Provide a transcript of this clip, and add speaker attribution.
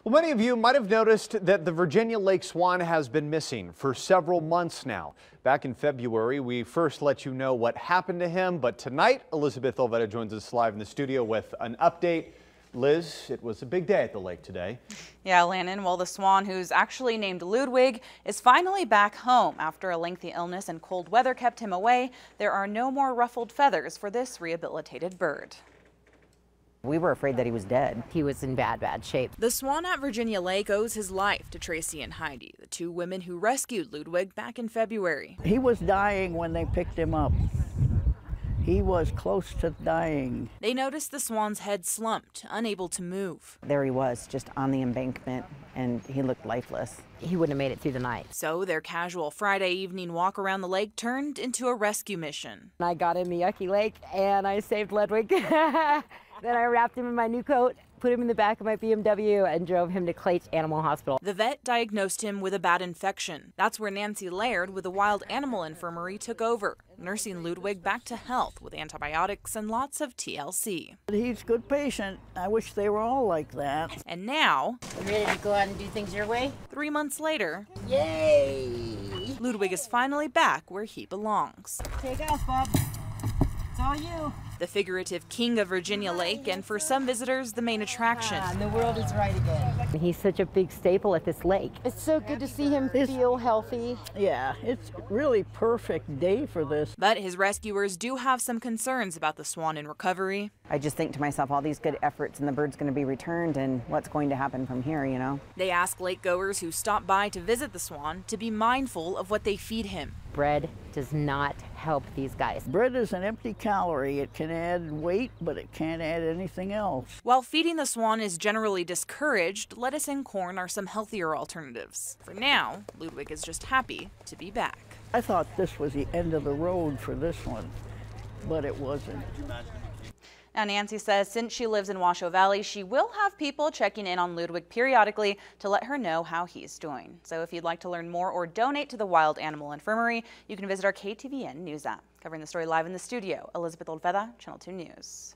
Speaker 1: Well, many of you might have noticed that the Virginia Lake swan has been missing for several months now. Back in February, we first let you know what happened to him, but tonight, Elizabeth Olvera joins us live in the studio with an update. Liz, it was a big day at the lake today.
Speaker 2: Yeah, Landon, well, the swan, who's actually named Ludwig, is finally back home. After a lengthy illness and cold weather kept him away, there are no more ruffled feathers for this rehabilitated bird.
Speaker 3: We were afraid that he was dead. He was in bad shape.
Speaker 2: The swan at Virginia Lake owes his life to Tracy and Heidi, the two women who rescued Ludwig back in February.
Speaker 4: He was dying when they picked him up. He was close to dying.
Speaker 2: They noticed the swan's head slumped, unable to move.
Speaker 3: There he was, just on the embankment, and he looked lifeless. He wouldn't have made it through the night.
Speaker 2: So their casual Friday evening walk around the lake turned into a rescue mission.
Speaker 3: I got in the yucky lake, and I saved Ludwig. Then I wrapped him in my new coat, put him in the back of my BMW, and drove him to Clay Animal Hospital.
Speaker 2: The vet diagnosed him with a bad infection. That's where Nancy Laird with the Wild Animal Infirmary took over, nursing Ludwig back to health with antibiotics and lots of TLC.
Speaker 4: He's a good patient. I wish they were all like that.
Speaker 2: And now,
Speaker 5: you ready to go out and do things your way?
Speaker 2: 3 months later,
Speaker 5: Yay!
Speaker 2: Ludwig is finally back where he belongs.
Speaker 5: Take off, Bob. It's all you.
Speaker 2: The figurative king of Virginia Lake, and for some visitors, the main attraction.
Speaker 5: And the world is right again.
Speaker 3: He's such a big staple at this lake.
Speaker 5: It's so good to see him feel healthy.
Speaker 4: Yeah, it's really perfect day for this.
Speaker 2: But his rescuers do have some concerns about the swan in recovery.
Speaker 3: I just think to myself, all these good efforts and the bird's going to be returned, and what's going to happen from here, you know?
Speaker 2: They ask lakegoers who stop by to visit the swan to be mindful of what they feed him.
Speaker 3: Bread does not help these guys.
Speaker 4: Bread is an empty calorie. It can add weight, but it can't add anything else.
Speaker 2: While feeding the swan is generally discouraged, lettuce and corn are some healthier alternatives. For now, Ludwig is just happy to be back.
Speaker 4: I thought this was the end of the road for this one, but it wasn't.
Speaker 2: Now, Nancy says since she lives in Washoe Valley, she will have people checking in on Ludwig periodically to let her know how he's doing. So if you'd like to learn more or donate to the Wild Animal Infirmary, you can visit our KTVN News app. Covering the story live in the studio, Elizabeth Olvera, Channel 2 News.